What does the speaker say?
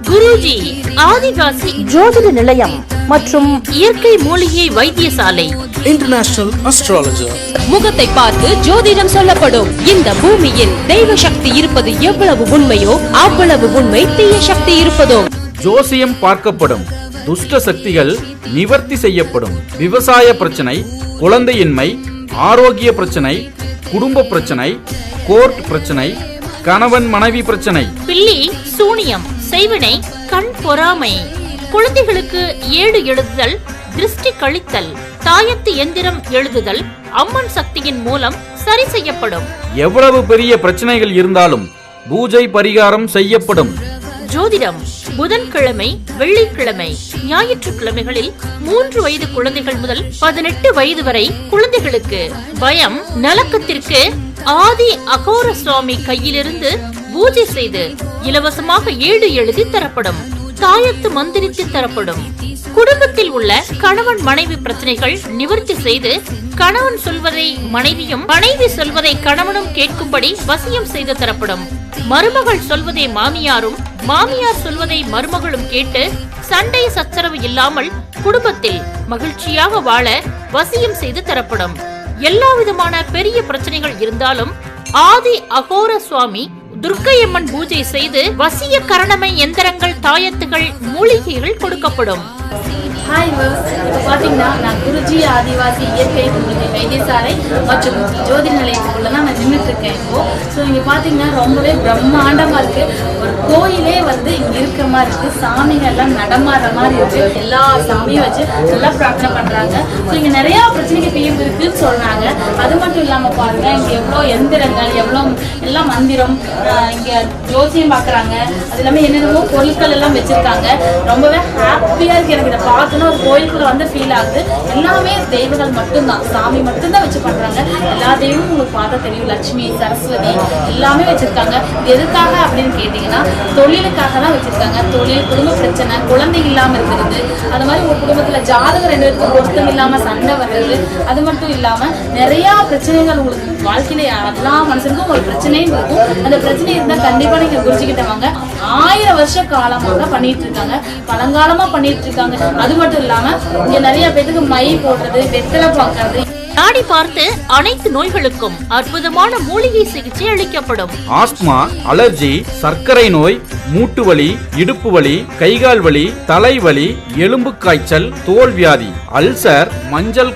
குருஜி ஆதிவாசி ஜோதிட நிலையம் மற்றும் இயற்கை மூலிகை வைத்தியசாலை, இன்டர்நேஷனல் அஸ்ட்ராலஜர். முகத்தை பார்த்து ஜோதிடம் சொல்லப்படும். இந்த பூமியில் தெய்வ சக்தி இருப்பது எவ்வளவு உண்மையோ அவ்வளவு உண்மை தீய சக்தி இருப்பதும். ஜோசியம் பார்க்கப்படும். துஷ்ட சக்திகள் நிவர்த்தி செய்யப்படும். விவசாய பிரச்சனை, குழந்தையின்மை, ஆரோக்கிய பிரச்சனை, குடும்ப பிரச்சனை, கோர்ட் பிரச்சனை, கணவன் மனைவி பிரச்சனை, பில்லி சூனியம், செய்வினை, கண் பொறாமை, குழந்தைகளுக்கு ஏடு எழுதுதல், திருஷ்டி கழித்தல், தாயத்து எந்திரம் எழுதுதல் அம்மன் சக்தியின் மூலம் சரி செய்யப்படும். எவ்வளவு பெரிய பிரச்சனைகள் இருந்தாலும் பூஜை பரிகாரம் செய்யப்படும். ஜோதிடம் புதன்கிழமை, வெள்ளிக்கிழமை, ஞாயிற்றுக்கிழமைகளில் 3 வயது குழந்தைகள் முதல் 18 வயது வரை குழந்தைகளுக்கு. பயம் நலக்கத்திற்கு ஆதி அகோர சுவாமி கையிலிருந்து பூஜை செய்து இலவசமாக ஏடு எழுதி தரப்படும். தாயத்து மந்திரித்து தரப்படும். குடும்பத்தில் உள்ள கணவன் மனைவி பிரச்சனைகள் நிவர்த்தி செய்து கணவன் சொல்வதை மனைவியும், மனைவி சொல்வதை கணவனும் கேட்கும்படி வசியம் செய்து தரப்படும். மருமகள் சொல்வதை மாமியாரும், மாமியார் சொல்வதை மருமகளும் கேட்டு சண்டை சச்சரவு இல்லாமல் குடும்பத்தில் மகிழ்ச்சியாக வாழ வசியம் செய்து தரப்படும். எல்லா விதமான பெரிய பிரச்சனைகள் இருந்தாலும் ஆதி அகோர சுவாமி துர்க்கையம்மன் பூஜை செய்து வசிய கரணமை எந்திரங்கள், தாயத்துகள், மூலிகைகள் கொடுக்கப்படும். ஹாய் வர்ஸ், இப்போ பார்த்தீங்கன்னா நான் குருஜி ஆதிவாசி இயற்கை மூலிகை வைத்தியசாலை மற்றும் ஜோதிட நிலையத்துக்குள்ள தான் நான் நின்றுட்டு இருக்கேன் இப்போ. ஸோ இங்கே பார்த்தீங்கன்னா ரொம்பவே பிரம்மாண்டமாக இருக்கு. ஒரு கோயிலே வந்து இங்கே இருக்க மாதிரி இருக்கு. சாமிகள் எல்லாம் நடமாடுற மாதிரி இருக்கு. எல்லா சாமியும் வச்சு நல்லா பிரார்த்தனை பண்றாங்க. ஸோ இங்கே நிறைய பிரச்சனைக்கு தீர்வு இருக்குன்னு சொல்றாங்க. அது மட்டும் இல்லாமல் பாருங்க, இங்கே எவ்வளோ எந்திரங்கள், எவ்வளோ எல்லாம் மந்திரம், இங்கே ஜோசியம் பார்க்குறாங்க. அது இல்லாமல் என்னென்னமோ பொருட்கள் எல்லாம் வச்சிருக்காங்க. ரொம்பவே ஹாப்பியாக இருக்கு எனக்கு இதை பார்க்கணும். ஒரு கோயிலுக்குள்ள வந்து ஃபீல் ஆகுது. எல்லாமே தெய்வங்கள் மட்டும்தான், சாமி மட்டும்தான் வச்சு பண்றாங்க. எல்லா தெய்வமும் உங்களுக்கு பார்த்தா தெரியும். லட்சுமி, சரஸ்வதி எல்லாமே வச்சிருக்காங்க. இது எதுக்காக அப்படின்னு கேட்டீங்கன்னா தொழிலுக்காக தான் வச்சிருக்காங்க. தொழில், குடும்ப பிரச்சனை, குழந்தை இல்லாம இருக்கிறது, அது மாதிரி ஒரு குடும்பத்துல ஜாதகம் 2 பேருக்கு பொருத்தம் இல்லாம சண்டை வர்றது, அது மட்டும் இல்லாம நிறைய பிரச்சனைகள் உங்களுக்கு வாழ்க்கையில எல்லா மனுஷனுக்கும் ஒரு பிரச்சனையும் இருக்கும். அந்த பிரச்சனை இருந்தா கண்டிப்பா நீங்க குருஜிக்கிட்ட வாங்க. 1000 வருஷ காலமாக பண்ணிட்டு இருக்காங்க, பழங்காலமா பண்ணிட்டு இருக்காங்க. அது மட்டும் இல்லாம இங்க நிறைய பேருக்கு மை போடுறது, வெத்தலை பார்க்கறது, நாடி பார்த்து அனைத்து நோய்களுக்கும் அற்புதமான மூலிகை சிகிச்சை அளிக்கப்படும். ஆஸ்துமா, அலர்ஜி, சர்க்கரை நோய், மூட்டு வலி, இடுப்பு வலி, கைகால் வலி, தலைவலி, எலும்பு காய்ச்சல், தோல் வியாதி, அல்சர், மஞ்சள்